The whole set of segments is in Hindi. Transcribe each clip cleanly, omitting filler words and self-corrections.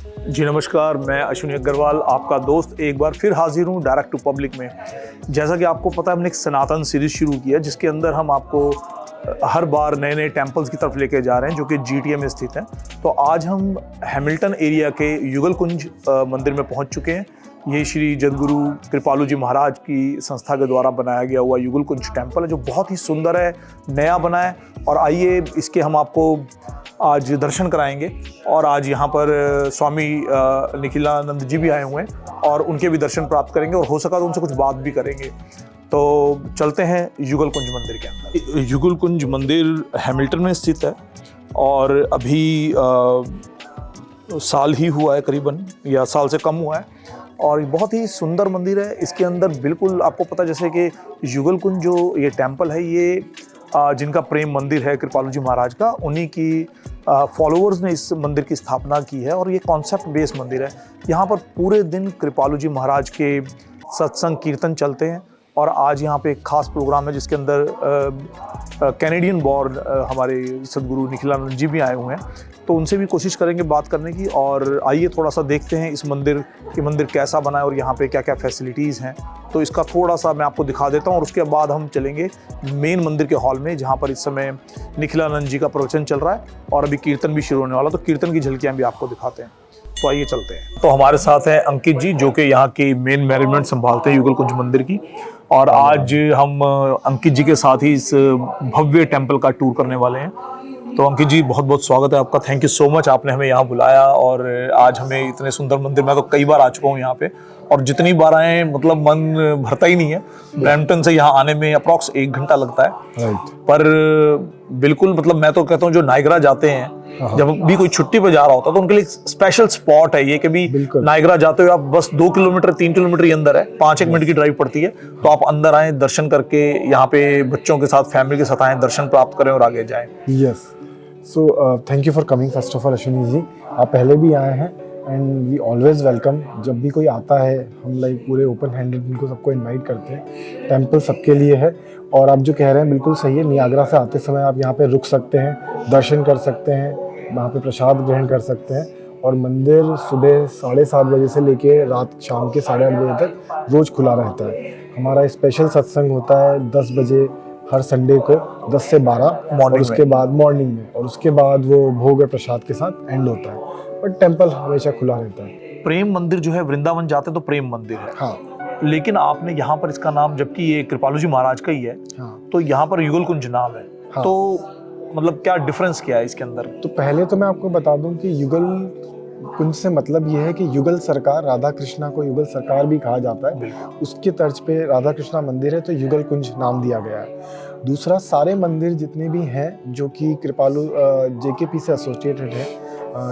जी नमस्कार, मैं अश्विनी अग्रवाल आपका दोस्त एक बार फिर हाजिर हूँ डायरेक्ट टू पब्लिक में। जैसा कि आपको पता है, हमने एक सनातन सीरीज़ शुरू की है जिसके अंदर हम आपको हर बार नए नए टेम्पल्स की तरफ लेके जा रहे हैं जो कि जीटीए में स्थित हैं। तो आज हम हैमिल्टन एरिया के युगल कुंज मंदिर में पहुँच चुके हैं। ये श्री जगद्गुरु कृपालु जी महाराज की संस्था के द्वारा बनाया गया हुआ युगल कुंज टेम्पल है जो बहुत ही सुंदर है, नया बना है। और आइए इसके हम आपको आज दर्शन कराएंगे। और आज यहाँ पर स्वामी निखिलानंद जी भी आए हुए हैं और उनके भी दर्शन प्राप्त करेंगे और हो सका तो उनसे कुछ बात भी करेंगे। तो चलते हैं युगल कुंज मंदिर के अंदर। युगल कुंज मंदिर हैमिल्टन में स्थित है और अभी साल ही हुआ है करीबन, या साल से कम हुआ है। और बहुत ही सुंदर मंदिर है। इसके अंदर बिल्कुल आपको पता जैसे कि युगल कुंज जो ये टेम्पल है, ये जिनका प्रेम मंदिर है कृपालु जी महाराज का, उन्हीं की फॉलोअर्स ने इस मंदिर की स्थापना की है। और ये कॉन्सेप्ट बेस्ड मंदिर है। यहाँ पर पूरे दिन कृपालु जी महाराज के सत्संग कीर्तन चलते हैं। और आज यहाँ पे एक खास प्रोग्राम है जिसके अंदर कैनेडियन बॉर्न हमारे सदगुरु निखिलानंद जी भी आए हुए हैं। तो उनसे भी कोशिश करेंगे बात करने की। और आइए थोड़ा सा देखते हैं इस मंदिर कैसा बना है और यहाँ पे क्या क्या फैसिलिटीज़ हैं। तो इसका थोड़ा सा मैं आपको दिखा देता हूँ और उसके बाद हम चलेंगे मेन मंदिर के हॉल में, जहाँ पर इस समय निखिलानंद जी का प्रवचन चल रहा है और अभी कीर्तन भी शुरू होने वाला। तो कीर्तन की झलकियाँ भी आपको दिखाते हैं। तो आइए चलते हैं। तो हमारे साथ हैं अंकित जी जो कि यहाँ की मेन मैनेजमेंट संभालते हैं युगल कुंज मंदिर की। और आज हम अंकित जी के साथ ही इस भव्य टेम्पल का टूर करने वाले हैं। तो अंकित जी बहुत बहुत स्वागत है आपका। थैंक यू सो मच, आपने हमें यहाँ बुलाया और आज हमें इतने सुंदर मंदिर, मैं तो कई बार आ चुका हूँ यहाँ पे और जितनी बार आए मतलब मन भरता ही नहीं है। ब्रैम्पटन से यहाँ आने में अप्रॉक्स 1 घंटा लगता है। पर बिल्कुल मतलब मैं तो कहता हूँ जो नायग्रा जाते हैं, जब भी कोई छुट्टी पे जा रहा होता है तो उनके लिए स्पेशल स्पॉट है ये कि भी नायग्रा जाते हुए आप बस 2 किलोमीटर 3 किलोमीटर ही अंदर है, 5-1 मिनट की ड्राइव पड़ती है। तो आप अंदर आए, दर्शन करके यहाँ पे बच्चों के साथ, फैमिली के साथ आए, दर्शन प्राप्त करें और आगे जाएं। Yes, so thank you for coming first of all Ashwini ji. आप पहले भी आए हैं एंड वी ऑलवेज वेलकम। जब भी कोई आता है हम लाइक पूरे ओपन हैंडेड उनको सबको इनवाइट करते हैं। टेम्पल सबके लिए है। और आप जो कह रहे हैं बिल्कुल सही है। नियाग्रा से आते समय आप यहाँ पे रुक सकते हैं, दर्शन कर सकते हैं, वहाँ पे प्रसाद ग्रहण कर सकते हैं। और मंदिर सुबह 7:30 बजे से लेके रात शाम के 8:30 बजे तक रोज़ खुला रहता है। हमारा स्पेशल सत्संग होता है 10 बजे हर संडे को, 10 से 12 मॉर्निंग, उसके बाद मॉर्निंग में, और उसके बाद वो भोग और प्रसाद के साथ एंड होता है। बट टेम्पल हमेशा खुला रहता है। प्रेम मंदिर जो है, वृंदावन जाते तो प्रेम मंदिर है। हाँ, लेकिन आपने यहाँ पर इसका नाम, जबकि ये कृपालु जी महाराज का ही है, हाँ, तो यहाँ पर युगल कुंज नाम है। हाँ। तो मतलब क्या डिफरेंस क्या है इसके अंदर? तो पहले तो मैं आपको बता दूं कि युगल कुंज से मतलब ये है कि युगल सरकार, राधा कृष्णा को युगल सरकार भी कहा जाता है। उसके तर्ज पे राधा कृष्णा मंदिर है तो युगल कुंज नाम दिया गया है। दूसरा, सारे मंदिर जितने भी हैं जो कि कृपालु जेकेपी से एसोसिएटेड है,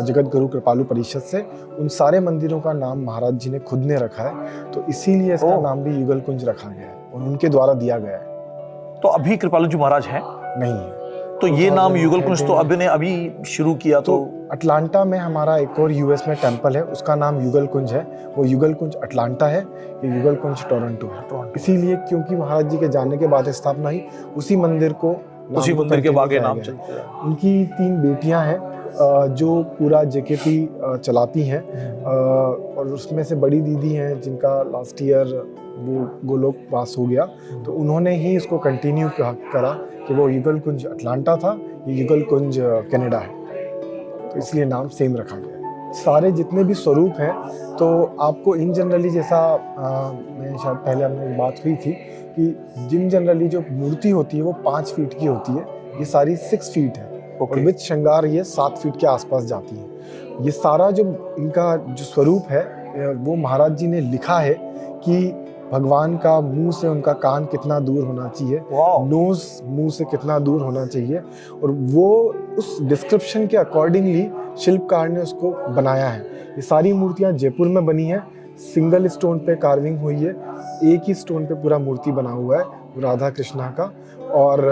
जगत गुरु कृपालु परिषद से, उन सारे मंदिरों का नाम महाराज जी ने खुद ने रखा है। तो इसीलिए इसका नाम भी युगल कुंज रखा गया है और उनके द्वारा दिया गया है। तो अभी कृपालु जी महाराज हैं? नहीं है। तो ये नाम युगल कुंज तो अभी शुरू किया। तो अटलांटा में हमारा एक और यूएस में टेम्पल है, उसका नाम युगल कुंज है। वो युगल कुंज अटलांटा है, ये युगल कुंज टोरंटो है। इसीलिए क्योंकि महाराज जी के जाने के बाद स्थापना हुई, उसी मंदिर के आगे नाम चलता है। उनकी 3 बेटियां हैं जो पूरा जेकेपी चलाती हैं। और उसमें से बड़ी दीदी हैं जिनका लास्ट ईयर वो गोलोक पास हो गया, तो उन्होंने ही इसको कंटिन्यू करा कि वो युगल कुंज अटलांटा था, ये युगल कुंज कनाडा है। तो इसलिए नाम सेम रखा गया है। सारे जितने भी स्वरूप हैं तो आपको इन जनरली, जैसा मैं शायद पहले हमने बात हुई थी कि जिन जनरली जो मूर्ति होती है वो 5 फीट की होती है, ये सारी 6 फीट है। और विद श्रृंगार ये 7 फीट के आसपास जाती है। ये सारा जो इनका जो स्वरूप है वो महाराज जी ने लिखा है कि भगवान का मुंह से उनका कान कितना दूर होना चाहिए, नोज मुंह से कितना दूर होना चाहिए, और वो उस डिस्क्रिप्शन के अकॉर्डिंगली शिल्पकार ने उसको बनाया है। ये सारी मूर्तियां जयपुर में बनी है, सिंगल स्टोन पे कार्विंग हुई है, एक ही स्टोन पे पूरा मूर्ति बना हुआ है राधा कृष्णा का, और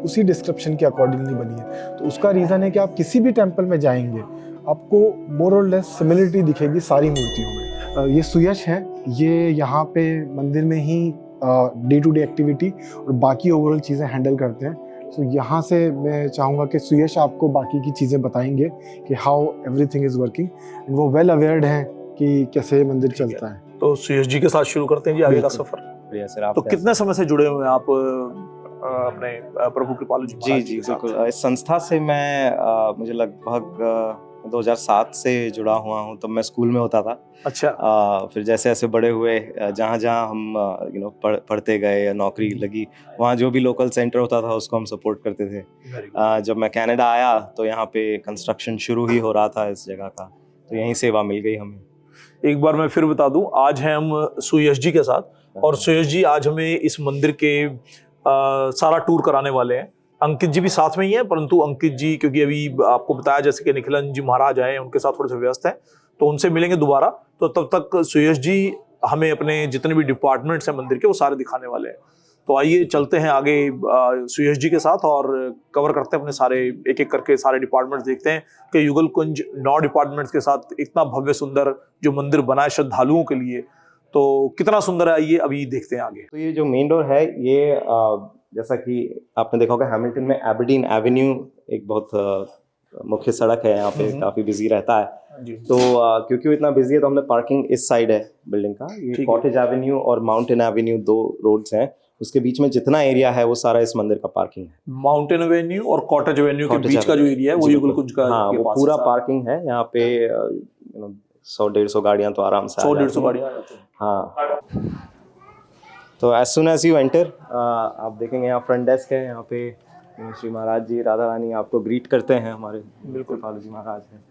उसी डिस्क्रिप्शन के अकॉर्डिंगली बनी है। तो उसका रीज़न है कि आप किसी भी टेम्पल में जाएंगे आपको मोर और लेस सिमिलरिटी दिखेगी सारी मूर्तियों में। ये सुयश है, ये यहाँ पे मंदिर में ही डे टू डे एक्टिविटी और बाकी ओवरऑल चीज़ें हैंडल करते हैं। तो यहाँ से मैं चाहूँगा कि सुयश आपको बाकी की चीज़ें बताएंगे कि हाउ एवरीथिंग इज़ वर्किंग, वो वेल अवेयर्ड हैं कि कैसे मंदिर चलता है। तो सुयश जी के साथ शुरू करते हैं जी आगे का सफर। बढ़िया सर, आप तो कितने समय से जुड़े हुए हैं आप अपने प्रभु कृपालु जी जी महाराज जी के साथ? बिल्कुल। इस संस्था से मैं मुझे लगभग 2007 से जुड़ा हुआ हूँ। तब मैं स्कूल में होता था। अच्छा। फिर जैसे जैसे बड़े हुए, जहाँ जहाँ हम पढ़ते गए या नौकरी लगी, वहाँ जो भी लोकल सेंटर होता था उसको हम सपोर्ट करते थे। जब मैं कनाडा आया तो यहाँ पे कंस्ट्रक्शन शुरू ही हो रहा था इस जगह का, तो यहीं सेवा मिल गई हमें। एक बार मैं फिर बता दूं, आज हैं हम सुयश जी के साथ और सुयश जी आज हमें इस मंदिर के सारा टूर कराने वाले हैं। अंकित जी भी साथ में ही हैं, परंतु अंकित जी क्योंकि अभी आपको बताया जैसे कि निखिलन जी महाराज आए हैं, उनके साथ थोड़े से व्यस्त हैं, तो उनसे मिलेंगे दोबारा। तो तब तक सुयश जी हमें अपने जितने भी डिपार्टमेंट्स हैं मंदिर के वो सारे दिखाने वाले हैं। तो आइए चलते हैं आगे सुयश जी के साथ और कवर करते हैं अपने सारे एक एक करके सारे डिपार्टमेंट्स। देखते हैं कि युगल कुंज 9 डिपार्टमेंट्स के साथ इतना भव्य सुंदर जो मंदिर बना है श्रद्धालुओं के लिए, तो कितना सुंदर है, आइए अभी देखते हैं आगे। तो ये जो मेन डोर है, ये जैसा कि आपने देखा होगा हैमिल्टन में एबरडीन एवेन्यू एक बहुत मुख्य सड़क है, यहाँ पे काफी बिजी रहता है जी। तो क्योंकि वो इतना बिजी है तो हमने पार्किंग इस साइड है बिल्डिंग का। ये कॉटेज एवेन्यू और माउंटेन एवेन्यू 2 रोड्स हैं, उसके बीच में जितना एरिया है वो सारा इस मंदिर का पार्किंग है। माउंटेन एवेन्यू और कॉटेज एवेन्यू के बीच का जो एरिया है वो युगल कुंज का, हाँ, वो पूरा पार्किंग है। यहाँ पे 100-150 गाड़ियां तो आराम से 100-150 गाड़ियां आ जाती हैं। हाँ। तो as soon as you enter आप देखेंगे यहाँ फ्रंट डेस्क है। यहाँ पे श्री महाराज जी, राधा रानी आपको ग्रीट करते हैं, हमारे बिल्कुल कृपालु जी महाराज हैं।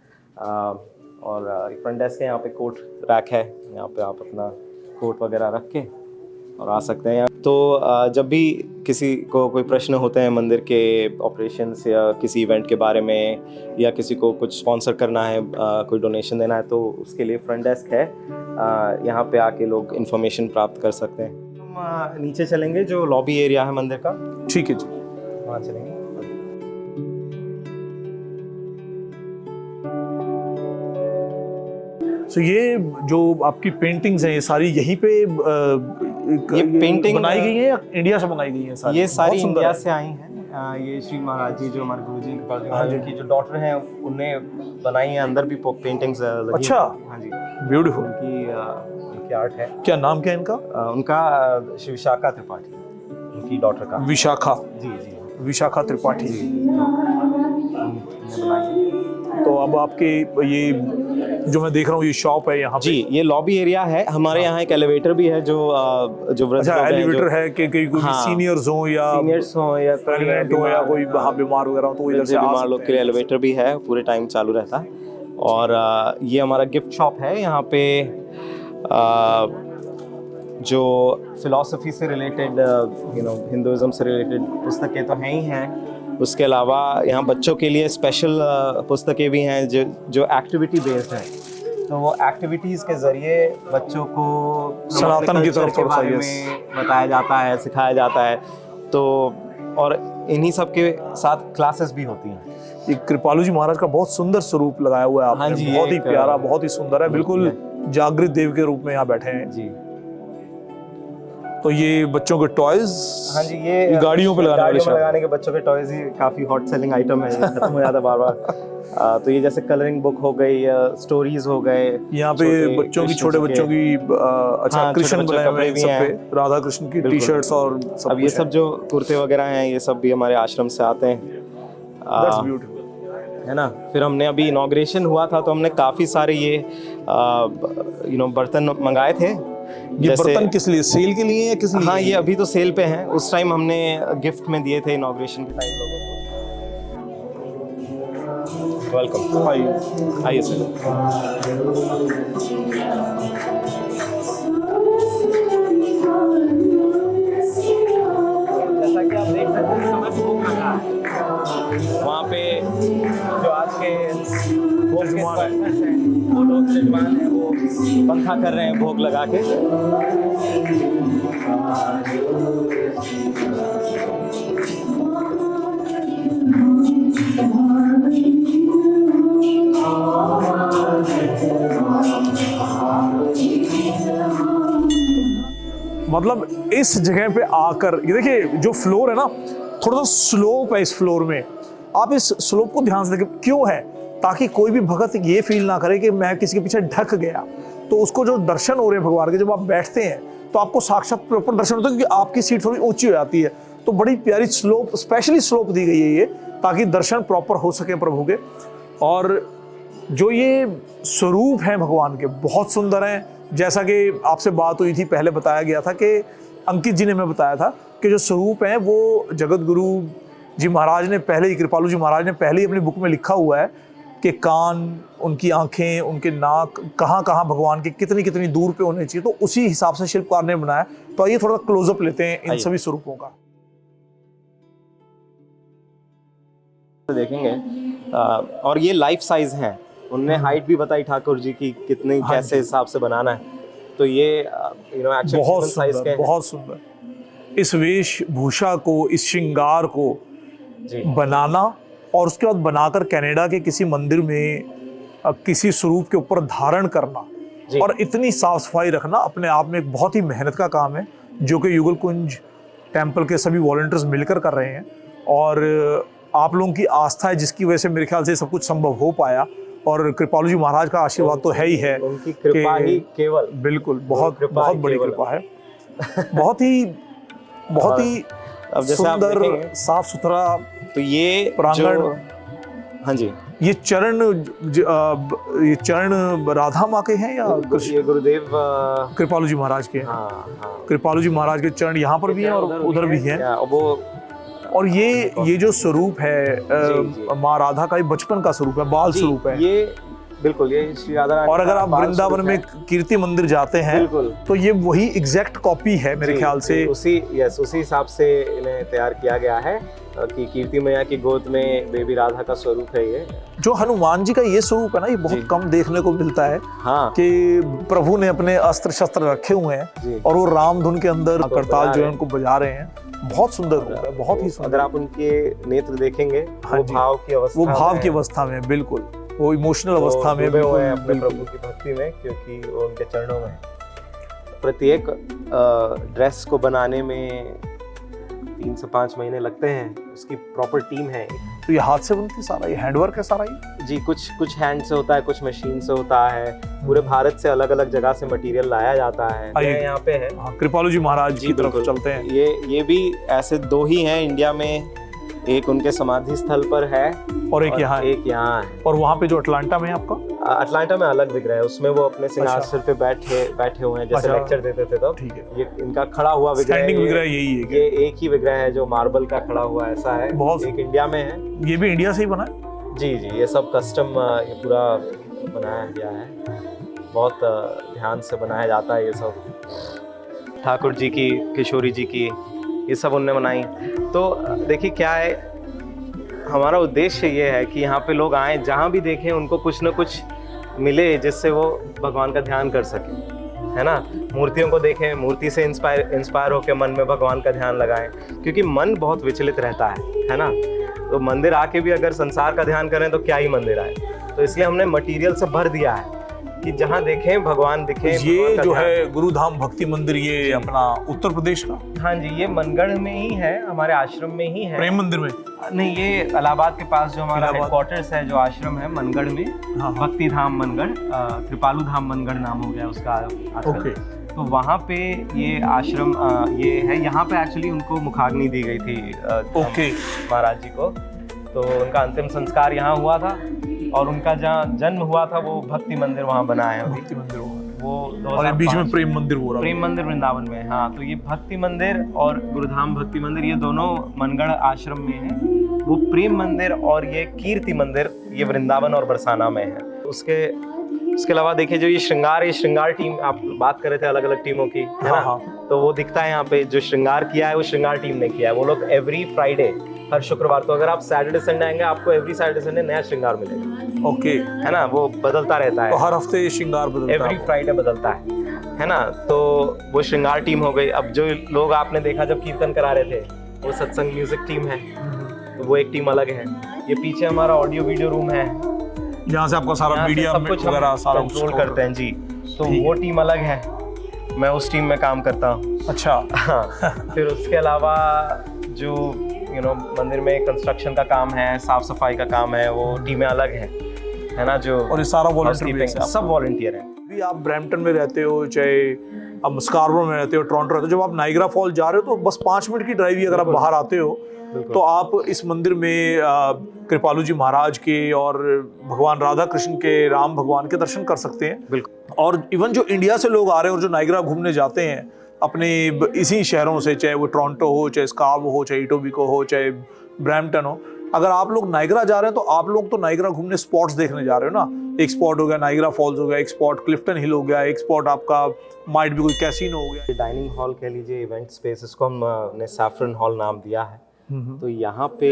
और फ्रंट डेस्क है, यहाँ पे कोट रैक है, यहाँ पे आप अपना कोट वगैरह रख के और आ सकते हैं। तो जब भी किसी को कोई प्रश्न होते हैं मंदिर के ऑपरेशंस या किसी इवेंट के बारे में, या किसी को कुछ स्पॉन्सर करना है, कोई डोनेशन देना है, तो उसके लिए फ्रंट डेस्क है। यहाँ पे आके लोग इन्फॉर्मेशन प्राप्त कर सकते हैं। हम नीचे चलेंगे, जो लॉबी एरिया है मंदिर का। ठीक है जी, वहाँ चलेंगे। तो ये जो आपकी पेंटिंग्स हैं ये सारी यहीं पे ये पेंटिंग बनाई गई है या इंडिया से मंगाई गई हैं सारी? ये सारी इंडिया से आई हैं। ये श्री महाराज जी जो हमारे गुरु जी की जो डॉटर हैं उन्हें बनाई है। अंदर भी पेंटिंग्स लगी। अच्छा, हाँ जी, ब्यूटीफुल। उनकी आर्ट है। क्या नाम क्या है इनका? उनका श्री विशाखा त्रिपाठी, उनकी डॉटर का। विशाखा? जी जी, विशाखा त्रिपाठी जी। बनाई। तो अब आपके ये जो मैं देख रहा हूँ ये शॉप है यहाँ पे? जी, ये लॉबी एरिया है। हमारे यहाँ एक एलिवेटर भी है जो वृद्ध अच्छा, एलिवेटर है कि कोई सीनियर्स हो या प्रेग्नेंट हो या कोई बीमार वगैरह हो तो इधर से बीमार लोग के लिए एलिवेटर भी है, पूरे टाइम चालू रहता है। और ये हमारा गिफ्ट शॉप है। यहाँ पे जो फिलॉसफी से रिलेटेड, हिंदुइज्म से रिलेटेड पुस्तकें तो हैं ही हैं, उसके अलावा यहाँ बच्चों के लिए स्पेशल पुस्तकें भी हैं जो एक्टिविटी बेस्ड हैं। तो वो एक्टिविटीज़ के ज़रिए बच्चों को सनातन की तरफ के बारे में बताया जाता है, सिखाया जाता है। तो और इन्हीं सब के साथ क्लासेस भी होती हैं। ये कृपालु जी महाराज का बहुत सुंदर स्वरूप लगाया हुआ है आपने। हाँ जी, बहुत ही प्यारा, बहुत ही सुंदर है, बिल्कुल जागृत देव के रूप में यहाँ बैठे हैं जी। तो ये बच्चों के टॉयज, हाँ जी, ये गाड़ियों पे लगाने के बच्चों के टॉयज ही काफी हॉट सेलिंग आइटम है, खत्म हो जाता बार बार। तो ये जैसे कलरिंग बुक हो गई, स्टोरीज हो गए। यहाँ पे बच्चों की, छोटे बच्चों की अच्छा कृष्ण बनाए हुए हैं, सब पे राधा कृष्ण की टी शर्ट्स और सब। अब ये सब जो कुर्ते वगैरह हैं ये सब भी हमारे आश्रम से आते हैं। दैट्स ब्यूटीफुल, है ना। फिर हमने अभी इनॉग्रेशन हुआ था तो हमने काफी सारे ये बर्तन मंगाए थे। ये बर्तन किस लिए, सेल के लिए या किस लिए? हाँ, ये अभी तो सेल पे हैं। उस टाइम हमने गिफ्ट में दिए थे इनॉग्रेशन के टाइम लोगों को। वेलकम, आइए सर। जैसा कि आप देख सकते हैं भोग लगा है वहाँ पे। जो आज के वो लोग जजमान हैं वो पंखा कर रहे हैं भोग लगा के। मतलब इस जगह पे आकर ये देखिए जो फ्लोर है ना, थोड़ा सा स्लोप है इस फ्लोर में, आप इस स्लोप को ध्यान से देखें, क्यों है, ताकि कोई भी भगत ये फील ना करे कि मैं किसी के पीछे ढक गया। तो उसको जो दर्शन हो रहे हैं भगवान के, जब आप बैठते हैं तो आपको साक्षात प्रॉपर दर्शन होता है, क्योंकि आपकी सीट थोड़ी ऊंची हो जाती है। तो बड़ी प्यारी स्लोप, स्पेशली स्लोप दी गई है ये, ताकि दर्शन प्रॉपर हो सके प्रभु के। और जो ये स्वरूप हैं भगवान के बहुत सुंदर हैं। जैसा कि आपसे बात हुई थी, पहले बताया गया था कि अंकित जी ने हमें बताया था कि जो स्वरूप हैं वो जगत गुरु जी महाराज ने पहले ही, कृपालु जी महाराज ने पहले ही अपनी बुक में लिखा हुआ है कि कान, उनकी आंखें, उनके नाक कहाँ कहाँ भगवान के कितनी कितनी दूर पे होने चाहिए। तो उसी हिसाब से शिल्पकार ने बनाया। तो आइए थोड़ा क्लोजअप लेते हैं इन सभी स्वरूपों का। देखेंगे और ये लाइफ साइज हैं। उनने हाइट भी बताई ठाकुर जी की कितनी कैसे हिसाब से बनाना है। तो ये एक्चुअली बहुत साइज के सुंदर, बहुत सुंदर। इस वेशभूषा को, इस श्रृंगार को बनाना और उसके बाद बनाकर कनाडा के किसी मंदिर में किसी स्वरूप के ऊपर धारण करना और इतनी साफ सफाई रखना अपने आप में एक बहुत ही मेहनत का काम है, जो कि युगल कुंज टेम्पल के सभी वॉलंटियर्स मिलकर कर रहे हैं। और आप लोगों की आस्था है जिसकी वजह से मेरे ख्याल से सब कुछ संभव हो पाया। और कृपालु जी महाराज का आशीर्वाद तो है ही है, उनकी कृपा ही केवल, बिल्कुल बहुत बहुत बड़ी कृपा है। बहुत ही अब जैसे सुंदर, साफ सुथरा। तो ये प्रांगण, हाँ जी, ये चरण राधा माँ के हैं या ये गुरुदेव कृपालु जी महाराज के? हाँ। कृपालु जी महाराज के चरण यहाँ पर भी हैं और उधर भी हैं। और ये जो स्वरूप है माँ राधा का, ये बचपन का स्वरूप है, बाल स्वरूप है ये, बिल्कुल ये श्री राधा रानी। और अगर आप वृंदावन में कीर्ति मंदिर जाते हैं तो ये वही एग्जैक्ट कॉपी है मेरे ख्याल से। उसी हिसाब से इन्हें तैयार किया गया है कि कीर्ति मैया की गोद में बेबी राधा का स्वरूप है ये। जो हनुमान जी का ये स्वरूप है ना, ये बहुत कम देखने को मिलता है। हाँ, कि प्रभु ने अपने अस्त्र शस्त्र रखे हुए हैं और वो रामधुन के अंदर करताल जो है उनको बजा रहे हैं। बहुत सुंदर रूप है, बहुत ही सुंदर। अगर आप उनके नेत्र देखेंगे, वो भाव की अवस्था में, बिल्कुल वो इमोशनल अवस्था में हुए हैं अपने प्रभु की भक्ति में, क्योंकि वो उनके चरणों में। प्रत्येक ड्रेस को बनाने में 3 से 5 महीने लगते हैं। उसकी प्रॉपर टीम है। तो ये हाथ से बनती सारा, ये हैंडवर्क है सारा ये? जी, कुछ हैंड से होता है, कुछ मशीन से होता है। पूरे भारत से अलग अलग जगह से मटेरियल लाया जाता है। यहाँ पे है कृपालु जी महाराज की तरफ चलते हैं। ये भी ऐसे 2 ही हैं इंडिया में, एक उनके समाधि स्थल पर है और एक यहाँ है। और वहाँ पे जो अटलांटा में है आपका? अटलांटा में अलग दिख रहा है, उसमें वो अपने सिंहासन पे बैठे हुए हैं, जैसे लेक्चर देते थे। तो ठीक है, ये इनका खड़ा हुआ विग्रह, यही है। ये एक ही विग्रह है जो मार्बल का खड़ा हुआ ऐसा है। एक इंडिया में है। ये भी इंडिया से ही बना है? जी, ये सब कस्टम ये पूरा बनाया गया है। बहुत ध्यान से बनाया जाता है ये सब। ठाकुर जी की, किशोरी जी की, ये सब उनने बनाई। तो देखिए क्या है, हमारा उद्देश्य ये है कि यहाँ पे लोग आए, जहाँ भी देखें उनको कुछ न कुछ मिले जिससे वो भगवान का ध्यान कर सकें, है ना। मूर्तियों को देखें, मूर्ति से इंस्पायर होकर मन में भगवान का ध्यान लगाएं, क्योंकि मन बहुत विचलित रहता है ना। तो मंदिर आके भी अगर संसार का ध्यान करें तो क्या ही मंदिर आए। तो इसलिए हमने मटेरियल से भर दिया है कि जहाँ देखें भगवान दिखे। ये जो है गुरुधाम भक्ति मंदिर, ये अपना उत्तर प्रदेश का? हाँ जी, ये मनगढ़ में ही है, हमारे आश्रम में ही है। प्रेम मंदिर में नहीं, ये इलाहाबाद के पास जो हमारा हेडक्वार्टर्स है, जो आश्रम है मनगढ़ में, भक्ति धाम मनगढ़, कृपालु धाम मनगढ़ नाम हो गया उसका आजकल। तो वहाँ पे ये आश्रम ये है। यहाँ पे एक्चुअली उनको मुखाग्नि दी गई थी महाराज जी को। तो उनका अंतिम संस्कार यहाँ हुआ था और उनका जहाँ जन्म हुआ था वो भक्ति मंदिर वहाँ बना है। भक्ति मंदिर वो और बीच में प्रेम मंदिर हो रहा है। प्रेम मंदिर वृंदावन में। हाँ, तो ये भक्ति मंदिर और गुरुधाम भक्ति मंदिर, ये दोनों मनगढ़ आश्रम में है। वो प्रेम मंदिर और ये कीर्ति मंदिर ये वृंदावन और बरसाना में है। उसके अलावा देखिए, जो ये श्रृंगार टीम, आप बात कर रहे थे अलग अलग टीमों की, है ना। तो वो दिखता है यहाँ पे, जो श्रृंगार किया है वो श्रृंगार टीम ने किया है। वो लोग एवरी फ्राइडे, हर शुक्रवार, तो अगर आप सैटरडे संडे आएंगे आपको एवरी सैटरडे संडे नया श्रृंगार मिलेगा। है ना, वो बदलता रहता है। तो हर हफ्ते ये श्रृंगार बदलता है, एवरी फ्राइडे बदलता है ना। तो वो श्रृंगार टीम हो गई। अब जो लोग आपने देखा जब कीर्तन करा रहे थे, वो सत्संग म्यूजिक टीम है, तो वो एक टीम अलग है। ये पीछे हमारा ऑडियो वीडियो रूम है, यहाँ से आपका सारा मीडिया सब कुछ वगैरह सारा कंट्रोल करते हैं जी। तो वो टीम अलग है, मैं उस टीम में काम करता हूँ। अच्छा। हाँ, फिर उसके अलावा जो मंदिर में कंस्ट्रक्शन का काम है, साफ सफाई का काम है, वो टीमें अलग है ना, जो और ये सारा वॉलंटियर सब वॉलंटियर हैं। भी आप ब्रैम्पटन में रहते हो, चाहे आप स्कारबरो में रहते हो, टोरंटो रहते हो, जब आप नाइग्रा फॉल जा रहे हो तो बस 5 मिनट की ड्राइव ही अगर आप बाहर आते हो तो आप इस मंदिर में कृपालु जी महाराज के और भगवान राधा कृष्ण के, राम भगवान के दर्शन कर सकते हैं। बिल्कुल। और इवन जो इंडिया से लोग आ रहे हैं और जो नाइग्रा घूमने जाते हैं अपने इसी शहरों से, चाहे वो टोरंटो हो, चाहे स्कार्बरो हो, चाहे इटोबिको हो, चाहे ब्रैम्पटन हो, अगर आप लोग नाइग्रा जा रहे हैं तो आप लोग तो नाइग्रा घूमने स्पॉट्स देखने जा रहे हो ना। एक स्पॉट हो गया नाइग्रा फॉल्स हो गया, एक स्पॉट क्लिफ्टन हिल हो गया, एक स्पॉट आपका माइट भी कोई कैसीनो हो गया। डाइनिंग हॉल कह लीजिए, इवेंट स्पेस, इसको हमने सैफरन हॉल नाम दिया है। तो यहाँ पे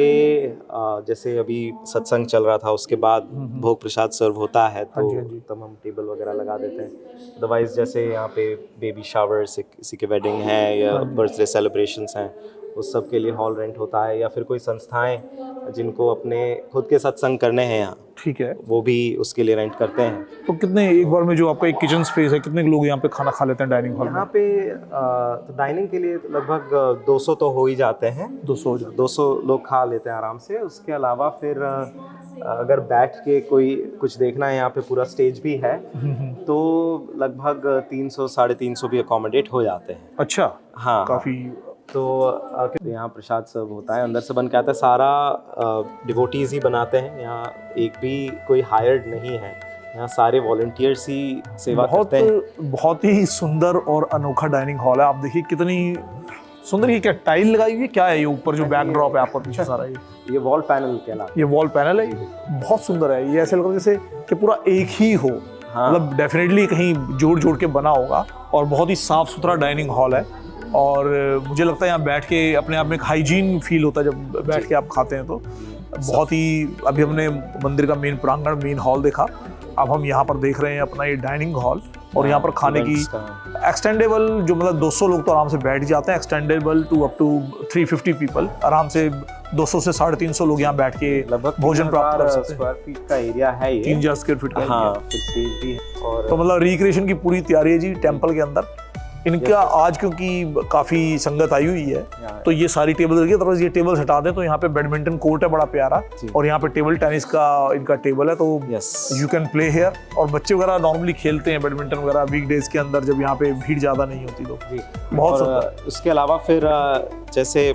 जैसे अभी सत्संग चल रहा था, उसके बाद भोग प्रसाद सर्व होता है, तो तब हम टेबल वगैरह लगा देते हैं। अदरवाइज जैसे यहाँ पे बेबी शावर, किसी के वेडिंग है या बर्थडे सेलिब्रेशंस हैं, उस सब के लिए हॉल रेंट होता है, या फिर कोई संस्थाएं जिनको अपने खुद के सत्संग करने हैं यहाँ, ठीक है, वो भी उसके लिए रेंट करते हैं। तो कितने एक बार में जो आपका एक किचन स्पेस है, कितने लोग यहाँ पे खाना खा लेते हैं डाइनिंग हॉल में? यहाँ पे तो डाइनिंग के लिए लगभग 200 तो हो ही जाते हैं। 200 लोग खा लेते हैं आराम से। उसके अलावा फिर अगर बैठ के कोई कुछ देखना है, यहाँ पे पूरा स्टेज भी है, तो लगभग 300 350 भी अकोमोडेट हो जाते हैं। अच्छा, हाँ, काफी। तो यहाँ प्रसाद सर्व होता है, अंदर से बन के आता है, सारा डिवोटीज ही बनाते हैं। यहाँ एक भी कोई हायर्ड नहीं है, यहाँ सारे वॉलंटियर्स ही सेवा करते हैं। बहुत ही सुंदर और अनोखा डाइनिंग हॉल है। आप देखिए कितनी सुंदर, ये क्या टाइल लगाई हुई है, क्या है ये ऊपर जो बैकड्रॉप है आपका पीछे सारा? ये वॉल पैनल कहलाता है। ये वॉल पैनल है, ये बहुत सुंदर है। ये ऐसे लग रहा है जैसे कि पूरा एक ही हो। हाँ। मतलब डेफिनेटली कहीं जोड़ के बना होगा, और बहुत ही साफ सुथरा डाइनिंग हॉल है। और मुझे लगता है यहाँ बैठ के अपने आप में एक हाइजीन फील होता है जब बैठ के आप खाते हैं, तो बहुत ही। अभी हमने मंदिर का मेन प्रांगण, मेन हॉल देखा, अब हम यहाँ पर देख रहे हैं अपना ये डाइनिंग हॉल। और यहाँ पर खाने की एक्सटेंडेबल, जो मतलब 200 लोग तो आराम से बैठ जाते हैं, extendable to up to 350 people, आराम से 200 से 350 लोग यहाँ बैठ के लगभग भोजन प्राप्त कर सकते हैं। स्क्वायर फीट का एरिया है ये, 3000 स्क्वायर फीट का। हाँ, फिर स्टेज भी है। और तो मतलब रिक्रिएशन की पूरी तैयारी है जी टेम्पल के अंदर। इनका आज क्योंकि काफी संगत आई हुई है, तो ये सारी टेबल रखी है। तो ये टेबल हटा दें तो यहाँ पे बैडमिंटन कोर्ट है बड़ा प्यारा, और यहाँ पे टेबल टेनिस का इनका टेबल है, तो यू कैन प्ले हेयर। और बच्चे वगैरह नॉर्मली खेलते हैं बैडमिंटन वगैरह वीकडेज के अंदर, जब यहाँ पे भीड़ ज्यादा नहीं होती तो बहुत सुंदर। उसके अलावा फिर जैसे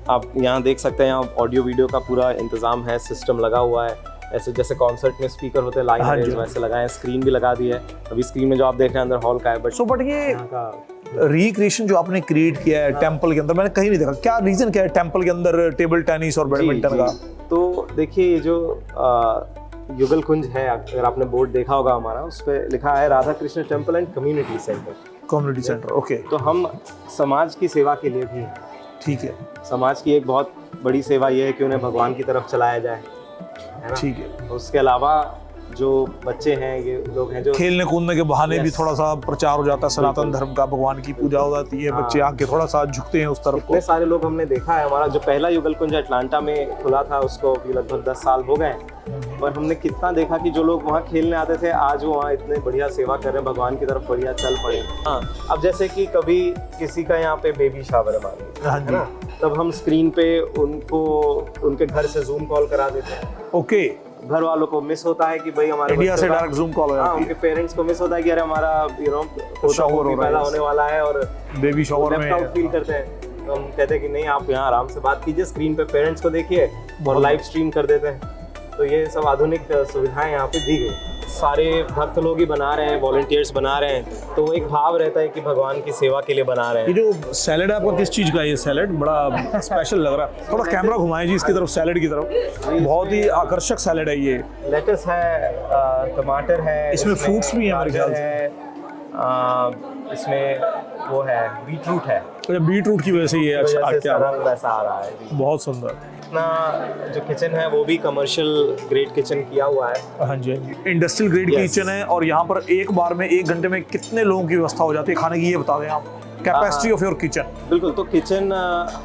आप यहाँ देख सकते हैं, यहाँ ऑडियो वीडियो का पूरा इंतजाम है, सिस्टम लगा हुआ है। ऐसे जैसे कॉन्सर्ट में स्पीकर होते हैं लाइन में, वैसे लगाए, स्क्रीन भी लगा दी है। अभी स्क्रीन में जो आप देख रहे हैं अंदर हॉल का है, बट ये रिक्रिएशन जो आपने क्रिएट किया है टेंपल के अंदर, मैंने कहीं नहीं देखा। क्या रीजन क्या है टेंपल के अंदर टेबल टेनिस और बैडमिंटन का? तो देखिए, जो युगल कुंज है, अगर आपने बोर्ड देखा होगा हमारा, उस पर लिखा है Radha Krishna temple and community centre. Community centre, okay. तो हम समाज की सेवा के लिए भी हैं। ठीक है। समाज की एक बहुत बड़ी सेवा ये है कि उन्हें भगवान की तरफ चलाया जाए, है ना? ठीक है। उसके अलावा जो बच्चे हैं, ये लोग हैं जो खेलने कूदने के बहाने भी थोड़ा सा प्रचार हो जाता है सनातन धर्म का, भगवान की पूजा हो जाती है, बच्चे आके थोड़ा सा झुकते हैं उस तरफ। इतने सारे लोग हमने देखा है। हमारा जो पहला युगल कुंज अटलांटा में खुला था, उसको अभी लगभग 10 साल हो गए, पर हमने कितना देखा कि जो लोग वहाँ खेलने आते थे, आज वो वहाँ इतने बढ़िया सेवा कर रहे हैं, भगवान की तरफ बढ़िया चल पड़े। हाँ, अब जैसे कि कभी किसी का यहाँ पे बेबी शावर है ना, तब हम स्क्रीन पे उनको उनके घर से जूम कॉल करा देते हैं। ओके। घर वालों को मिस होता है कि भाई हमारे इंडिया से डायरेक्ट जूम कॉल हो जाती है। उनके पेरेंट्स को मिस होता है कि अरे हमारा शावर पैदा होने वाला है, और बेबी शावर में फील करते हैं। तो हम कहते हैं कि नहीं, आप यहाँ आराम से बात कीजिए, स्क्रीन पे पेरेंट्स को देखिए और लाइव स्ट्रीम कर देते हैं। तो ये सब आधुनिक सुविधाएं यहाँ पे दी गई। सारे भक्त लोग ही बना रहे हैं, वॉलंटियर्स बना रहे हैं, तो एक भाव रहता है कि भगवान की सेवा के लिए बना रहे हैं। ये जो सैलेड है आपका, किस चीज़ का है ये सैलेड? बड़ा स्पेशल लग रहा है। थोड़ा कैमरा घुमाएं जी इसकी तरफ, सैलेड की तरफ। बहुत ही आकर्षक सैलेड है ये। लेटस है, टमाटर है, इसमें फ्रूट्स भी हैं मेरे ख्याल से। इसमें वो है, बीटरूट है। बीटरूट की वजह से ये अच्छा क्या रंग वैसा आ रहा है। बहुत सुंदर। अपना जो किचन है वो भी कमर्शियल ग्रेड किचन किया हुआ है। हाँ जी, इंडस्ट्रियल ग्रेड किचन है। और यहाँ पर एक बार में 1 घंटे में कितने लोगों की व्यवस्था हो जाती है खाने की, ये बता दें आप, कैपेसिटी ऑफ योर किचन। बिल्कुल। तो किचन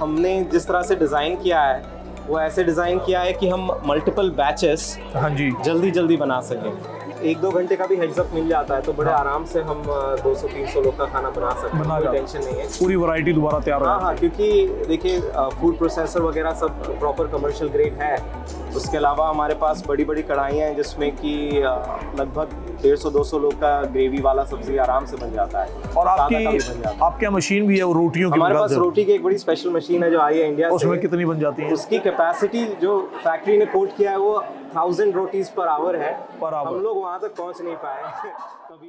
हमने जिस तरह से डिज़ाइन किया है, वो ऐसे डिज़ाइन किया है कि हम मल्टीपल बैचेस हाँ जी जल्दी बना सकें। 1-2 घंटे का भी हेड्स अप मिल जाता है तो बड़े आराम से हम 200-300 लोग का खाना बना सकते हैं, कोई टेंशन नहीं है। पूरी वैरायटी दोबारा तैयार हो हाँ हाँ, क्योंकि देखिए फूड प्रोसेसर वगैरह सब प्रॉपर कमर्शियल ग्रेड है। उसके अलावा हमारे पास बड़ी बड़ी कढ़ाइयाँ हैं जिसमें कि लगभग 150-200 लोग का ग्रेवी वाला सब्जी आराम से बन जाता है। और सादा का भी बन जाता है। आपके यहाँ मशीन भी है वो रोटियों की? हमारे पास रोटी की एक बड़ी स्पेशल मशीन है जो आई है इंडिया से। उसमें कितनी बन जाती है? उसकी कैपेसिटी जो फैक्ट्री ने कोट किया है वो 1000 रोटीज पर आवर है, पर आवर। हम लोग वहाँ तक पहुँच नहीं पाए कभी।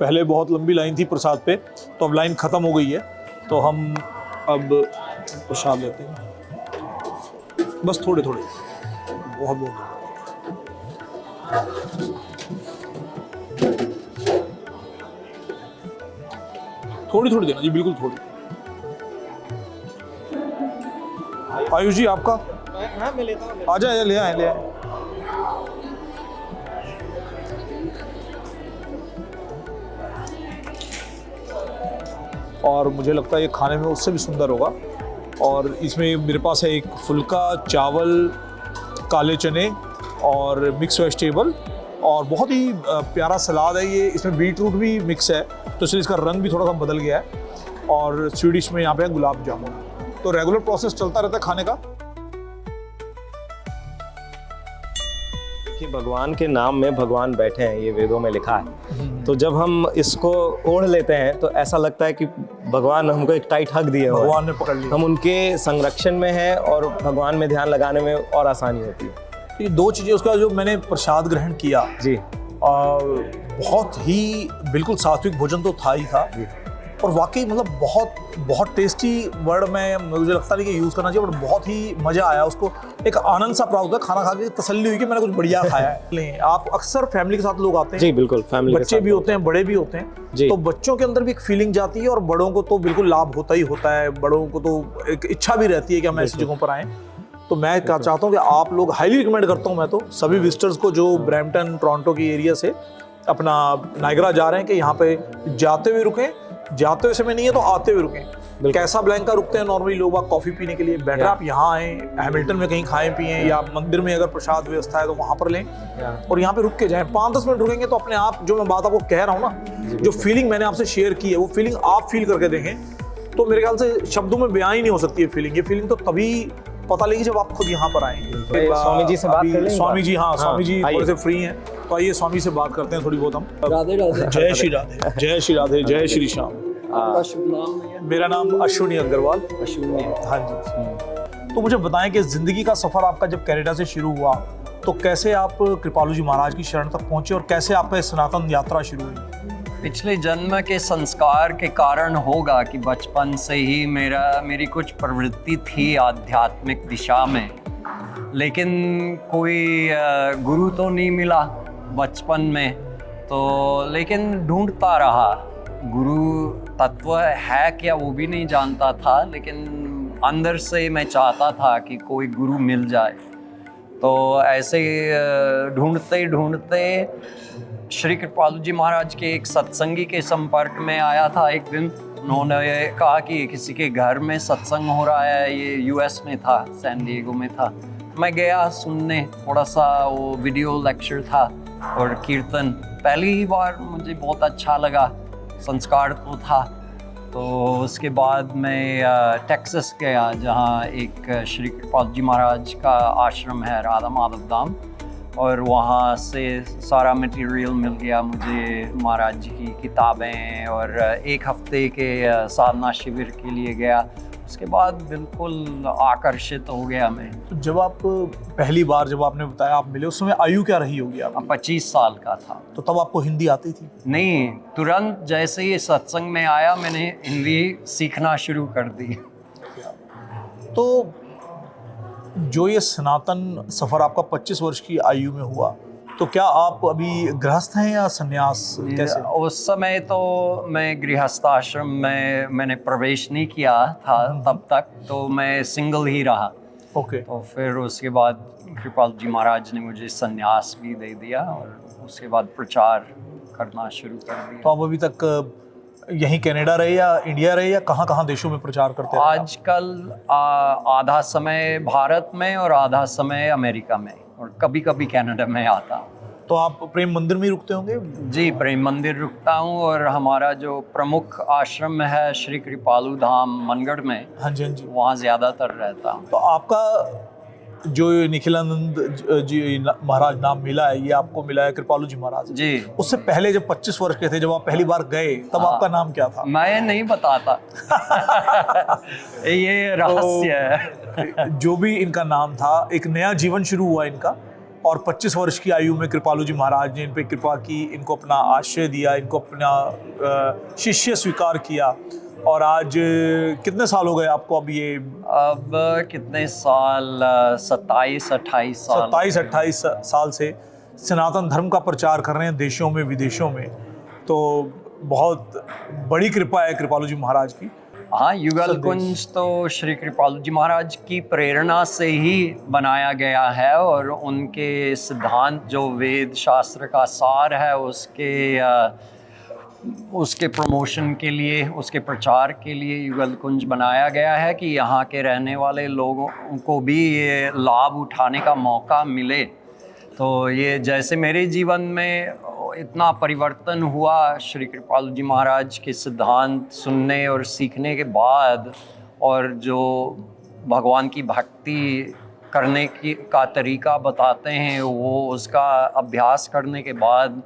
पहले बहुत लंबी लाइन थी प्रसाद पे, तो अब लाइन ख़त्म हो गई है, तो हम अब प्रसाद लेते हैं। बस थोड़े थोड़े, बहुत बहुत थोड़ी थोड़ी देना जी, बिल्कुल थोड़ी। आयुष जी आपका? हाँ मैं लेता हूँ। आ जाए, ले आए ले आए। और मुझे लगता है ये खाने में उससे भी सुंदर होगा। और इसमें मेरे पास है एक फुल्का, चावल, काले चने और मिक्स वेजिटेबल और बहुत ही प्यारा सलाद है ये। इसमें बीट रूट भी मिक्स है तो इसलिए इसका रंग भी थोड़ा सा बदल गया है। और स्वीडिश में यहाँ पे है गुलाब जामुन। तो रेगुलर प्रोसेस चलता रहता है खाने का। कि भगवान के नाम में भगवान बैठे हैं, ये वेदों में लिखा है। तो जब हम इसको ओढ़ लेते हैं तो ऐसा लगता है कि भगवान हमको एक टाइट हग दिए हुए हैं। भगवान ने पकड़ लिया। हम उनके संरक्षण में हैं और भगवान में ध्यान लगाने में और आसानी होती है। ये दो चीज़ें, उसका जो मैंने प्रसाद ग्रहण किया जी, बहुत ही बिल्कुल सात्विक भोजन तो था ही था जी। और वाकई मतलब बहुत बहुत टेस्टी वर्ड में मुझे लगता नहीं कि यूज़ करना चाहिए, बट बहुत ही मज़ा आया। उसको एक आनंद सा प्राप्त हुआ, खाना खा के तसल्ली हुई कि मैंने कुछ बढ़िया खाया है। आप अक्सर फैमिली के साथ लोग आते हैं? जी बिल्कुल, फैमिली के बच्चे साथ भी होते हैं, बड़े भी होते हैं, जी। तो बच्चों के अंदर भी एक फीलिंग जाती है और बड़ों को तो बिल्कुल लाभ होता ही होता है। बड़ों को तो एक इच्छा भी रहती है कि हम ऐसी जगहों पर आएँ। तो मैं चाहता हूँ कि आप लोग, हाईली रिकमेंड करता हूँ मैं तो सभी विजिटर्स को जो ब्रैम्पटन, टोरंटो की एरिया से अपना नायग्रा जा रहे हैं कि यहाँ पे जाते हुए रुकें, जाते हुए समय नहीं है तो आते हुए रुकें। कैसाब्लैंका रुकते हैं नॉर्मली लोग कॉफ़ी पीने के लिए, बेटर आप यहाँ आएँ, हैमिल्टन में कहीं खाएं पिएं या मंदिर में अगर प्रसाद व्यवस्था है तो वहाँ पर लें और यहाँ पे रुक के जाएं। 5-10 मिनट रुकेंगे तो अपने आप, जो मैं बात आपको कह रहा हूँ ना, जो फीलिंग मैंने आपसे शेयर की है वो फीलिंग आप फील करके देखें तो मेरे ख्याल से शब्दों में बयां ही नहीं हो सकती है फीलिंग। ये फीलिंग तो तभी पता लगी जब आप खुद यहाँ पर आएंगे। स्वामी जी से बात कर लेंगे। स्वामी जी, हाँ स्वामी जी आइए। थोड़े से फ्री हैं तो आइए स्वामी से बात करते हैं थोड़ी बहुत हम। राधे राधे। जय श्री राधे, जय श्री राधे, जय श्री श्याम। आपका शुभ नाम है? मेरा नाम अश्विनी अग्रवाल। अश्विनी। हाँ जी। तो मुझे बताएं कि जिंदगी का सफर आपका जब कनाडा से शुरू हुआ तो कैसे आप कृपालु जी महाराज की शरण तक पहुंचे और कैसे आपका सनातन यात्रा शुरू हुई? पिछले जन्म के संस्कार के कारण होगा कि बचपन से ही मेरी कुछ प्रवृत्ति थी आध्यात्मिक दिशा में, लेकिन कोई गुरु तो नहीं मिला बचपन में, तो लेकिन ढूंढता रहा। गुरु तत्व है क्या वो भी नहीं जानता था, लेकिन अंदर से मैं चाहता था कि कोई गुरु मिल जाए। तो ऐसे ढूंढते ढूंढते श्री कृपालु जी महाराज के एक सत्संगी के संपर्क में आया था एक दिन। उन्होंने कहा कि किसी के घर में सत्संग हो रहा है, ये यूएस में था, सैन डिएगो में था। मैं गया सुनने, थोड़ा सा वो वीडियो लेक्चर था और कीर्तन। पहली ही बार मुझे बहुत अच्छा लगा, संस्कार तो था। तो उसके बाद मैं टेक्सास गया जहाँ एक श्री कृपालु जी महाराज का आश्रम है, राधा माधव धाम, और वहाँ से सारा मटेरियल मिल गया मुझे, महाराज जी की किताबें, और एक हफ्ते के साधना शिविर के लिए गया। उसके बाद बिल्कुल आकर्षित हो गया मैं। तो जब आप पहली बार, जब आपने बताया आप मिले, उस समय आयु क्या रही होगी आपकी? 25 साल का था। तो तब आपको हिंदी आती थी? नहीं, तुरंत जैसे ही सत्संग में आया मैंने हिंदी सीखना शुरू कर दी। तो जो ये सनातन सफ़र आपका 25 वर्ष की आयु में हुआ, तो क्या आप अभी गृहस्थ हैं या सन्यास कैसे? उस समय तो मैं गृहस्थ आश्रम में मैंने प्रवेश नहीं किया था तब तक, तो मैं सिंगल ही रहा। ओके। तो फिर उसके बाद कृपाल जी महाराज ने मुझे सन्यास भी दे दिया और उसके बाद प्रचार करना शुरू कर दिया। तो आप अभी तक यहीं कनाडा रहे या इंडिया रहे या कहाँ देशों में प्रचार करते हैं? आजकल आधा समय भारत में और आधा समय अमेरिका में, और कभी कभी कनाडा में आता। तो आप प्रेम मंदिर में ही रुकते होंगे? जी, प्रेम मंदिर रुकता हूँ और हमारा जो प्रमुख आश्रम है श्री कृपालु धाम मनगढ़ में, हाँ जी, हाँ जी। वहाँ ज़्यादातर रहता हूँ। तो आपका जो निखिलानंद जी महाराज नाम मिला है, ये आपको मिला है कृपालु जी महाराज जी। उससे पहले जब 25 वर्ष के थे, जब आप पहली बार गए, तब आपका नाम क्या था? मैं नहीं बताता। ये रहस्य है। जो भी इनका नाम था, एक नया जीवन शुरू हुआ इनका, और 25 वर्ष की आयु में कृपालु जी महाराज ने इन पे कृपा की, इनको अपना आश्रय दिया, इनको अपना शिष्य स्वीकार किया। और आज कितने साल हो गए आपको? अब ये अब कितने साल, 27-28 साल। 27-28 साल से सनातन धर्म का प्रचार कर रहे हैं देशों में विदेशों में। तो बहुत बड़ी कृपा है कृपालु जी महाराज की। हाँ, युगल कुंज तो श्री कृपालु जी महाराज की प्रेरणा से ही बनाया गया है, और उनके सिद्धांत जो वेद शास्त्र का सार है उसके प्रमोशन के लिए, उसके प्रचार के लिए युगल कुंज बनाया गया है कि यहाँ के रहने वाले लोगों को भी ये लाभ उठाने का मौका मिले। तो ये जैसे मेरे जीवन में इतना परिवर्तन हुआ श्री कृपालु जी महाराज के सिद्धांत सुनने और सीखने के बाद, और जो भगवान की भक्ति करने का तरीका बताते हैं, वो उसका अभ्यास करने के बाद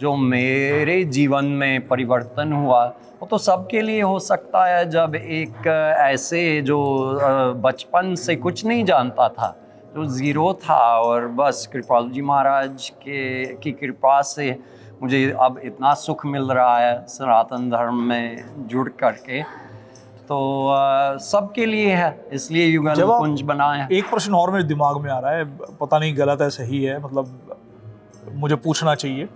जो मेरे जीवन में परिवर्तन हुआ, वो तो सबके लिए हो सकता है। जब एक ऐसे जो बचपन से कुछ नहीं जानता था, जो ज़ीरो था, और बस कृपालु जी महाराज की कृपा से मुझे अब इतना सुख मिल रहा है सनातन धर्म में जुड़ करके, तो सबके लिए है, इसलिए युगल कुंज बना है। एक प्रश्न और मेरे दिमाग में आ रहा है, पता नहीं गलत है सही है, मतलब मुझे पूछना चाहिए।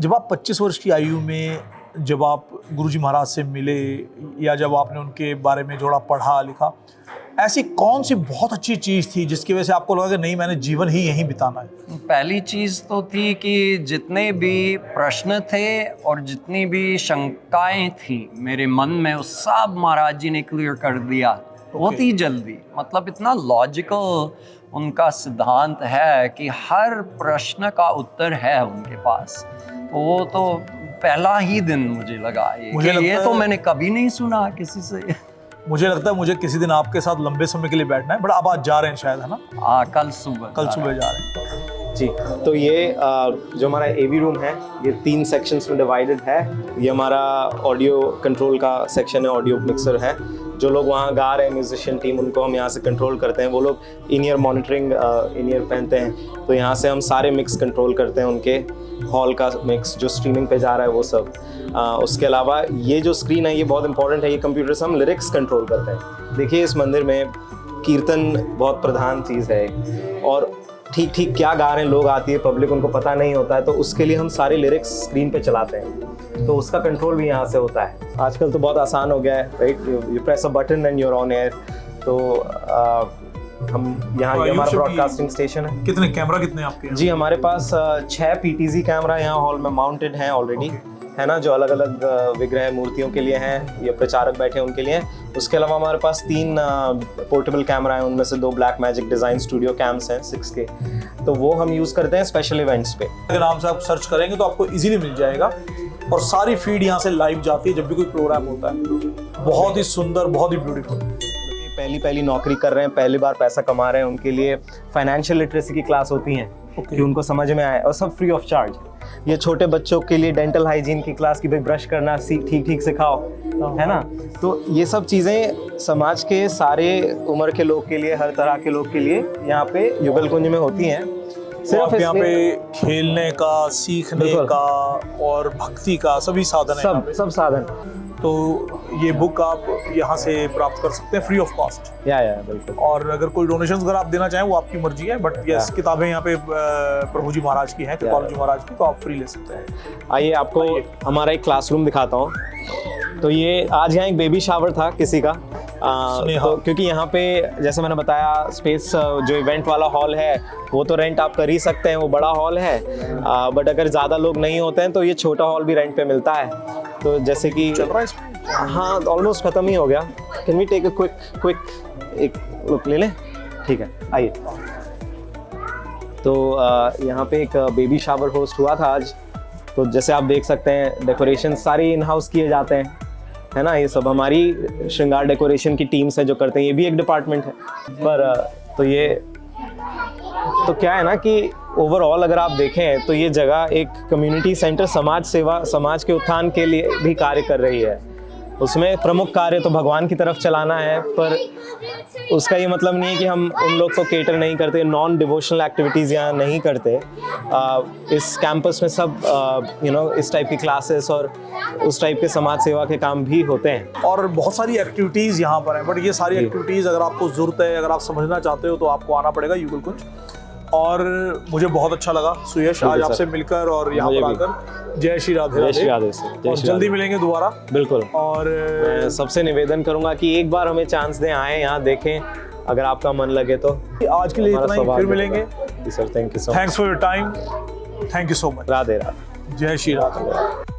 जब आप 25 वर्ष की आयु में जब आप गुरुजी महाराज से मिले, या जब आपने उनके बारे में थोड़ा पढ़ा लिखा, ऐसी कौन सी बहुत अच्छी चीज़ थी जिसकी वजह से आपको लगा कि नहीं, मैंने जीवन ही यहीं बिताना है? पहली चीज़ तो थी कि जितने भी प्रश्न थे और जितनी भी शंकाएं थी मेरे मन में, वो सब महाराज जी ने क्लियर कर दिया बहुत ही जल्दी। मतलब इतना लॉजिकल उनका सिद्धांत है कि हर प्रश्न का उत्तर है उनके पास। तो वो तो पहला ही दिन मुझे लगा ये तो मैंने कभी नहीं सुना किसी से। मुझे लगता है मुझे किसी दिन आपके साथ लंबे समय के लिए बैठना है, बट आप आज जा रहे हैं शायद, है ना? हाँ, कल सुबह जा रहे हैं। जी, तो ये जो हमारा एवी रूम है, ये 3 सेक्शंस में डिवाइडेड है। ये हमारा ऑडियो कंट्रोल का सेक्शन है, ऑडियो मिक्सर है। जो लोग वहाँ गा रहे हैं म्यूजिशियन टीम, उनको हम यहाँ से कंट्रोल करते हैं। वो लोग इन ईयर मॉनिटरिंग इन ईयर पहनते हैं, तो यहाँ से हम सारे मिक्स कंट्रोल करते हैं, उनके हॉल का मिक्स जो स्ट्रीमिंग पे जा रहा है वो सब। उसके अलावा ये जो स्क्रीन है, ये बहुत इंपॉर्टेंट है। ये कंप्यूटर से हम लिरिक्स कंट्रोल करते हैं। देखिए, इस मंदिर में कीर्तन बहुत प्रधान चीज़ है, और ठीक ठीक क्या गा रहे हैं लोग, आती है पब्लिक, उनको पता नहीं होता है, तो उसके लिए हम सारे लिरिक्स स्क्रीन पे चलाते हैं, तो उसका कंट्रोल भी यहाँ से होता है। आजकल तो बहुत आसान हो गया है, right? You press a button and you're on air. तो हम यहाँ, ये हमारा ब्रॉडकास्टिंग स्टेशन है। कितने कैमरा कितने आपके? जी, हमारे पास 6 PTZ कैमरा यहाँ हॉल में माउंटेड हैं ऑलरेडी, है ना, जो अलग अलग विग्रह मूर्तियों के लिए हैं, या प्रचारक बैठे हैं उनके लिए हैं। उसके अलावा हमारे पास 3 पोर्टेबल कैमरा हैं, उनमें से 2 black magic design studio camps हैं 6K, तो वो हम यूज़ करते हैं स्पेशल इवेंट्स पे। अगर नाम से आप सर्च करेंगे तो आपको इजीली मिल जाएगा, और सारी फीड यहाँ से लाइव जाती है जब भी कोई प्रोग्राम होता है। बहुत ही सुंदर, बहुत ही ब्यूटीफुल। पहली नौकरी कर रहे हैं, पहली बार पैसा कमा रहे हैं, उनके लिए फाइनेंशियल लिटरेसी की क्लास होती हैं, कि उनको समझ में आए, और सब फ्री ऑफ चार्ज। ये छोटे बच्चों के लिए डेंटल हाइजीन की क्लास की, भाई ब्रश करना ठीक सिखाओ, है ना। तो ये सब चीज़ें समाज के सारे उम्र के लोग के लिए, हर तरह के लोग के लिए यहाँ पे युगल कुंज में होती हैं। सिर्फ यहाँ पे खेलने का, सीखने का और भक्ति का सभी साधन है, सब साधन। तो ये बुक आप यहाँ से प्राप्त कर सकते हैं फ्री ऑफ कॉस्ट। या बिल्कुल। और अगर कोई डोनेशंस अगर आप देना चाहें वो आपकी मर्जी है, बट यस, किताबें यहाँ पे प्रभु जी महाराज की हैं, कृपालु जी महाराज की, तो आप फ्री ले सकते हैं। आइए, आपको हमारा एक क्लासरूम दिखाता हूँ। तो ये आज यहाँ एक बेबी शावर था किसी का, तो क्योंकि यहाँ पे जैसे मैंने बताया, स्पेस जो इवेंट वाला हॉल है वो तो रेंट आप कर ही सकते हैं, वो बड़ा हॉल है, बट अगर ज़्यादा लोग नहीं होते हैं तो ये छोटा हॉल भी रेंट पे मिलता है। तो जैसे कि चल रहा है इसमें? हाँ, ऑलमोस्ट ख़त्म ही हो गया। Can we take a quick एक लुक ले लें? ठीक है, आइए। तो यहाँ पे एक बेबी शावर होस्ट हुआ था आज। तो जैसे आप देख सकते हैं डेकोरेशन सारे इन हाउस किए जाते हैं, है ना। ये सब हमारी श्रृंगार डेकोरेशन की टीम्स है जो करते हैं, ये भी एक डिपार्टमेंट है। पर तो क्या है ना कि ओवरऑल अगर आप देखें तो ये जगह एक कम्युनिटी सेंटर, समाज सेवा, समाज के उत्थान के लिए भी कार्य कर रही है। उसमें प्रमुख कार्य तो भगवान की तरफ चलाना है, पर उसका ये मतलब नहीं है कि हम उन लोग को केटर नहीं करते, नॉन डिवोशनल एक्टिविटीज़ यहाँ नहीं करते। इस कैंपस में सब इस टाइप की क्लासेस और उस टाइप के समाज सेवा के काम भी होते हैं। और बहुत सारी एक्टिविटीज़ यहाँ पर हैं, बट ये सारी एक्टिविटीज़ अगर आपको ज़रूरत है, अगर आप समझना चाहते हो तो आपको आना पड़ेगा युगल कुंज। और मुझे बहुत अच्छा लगा सुयश आज आपसे मिलकर और यहाँ पर आकर। जय श्री राधे जय श्री राधे। राधे। और जल्दी मिलेंगे दोबारा। बिल्कुल। और मैं सबसे निवेदन करूंगा कि एक बार हमें चांस दें, आए यहाँ देखें, अगर आपका मन लगे तो। आज के लिए इतना ही, फिर मिलेंगे। Sir thank you so much. Thanks for your time. Thank you so much. Radhe Radhe. जय श्री राधे।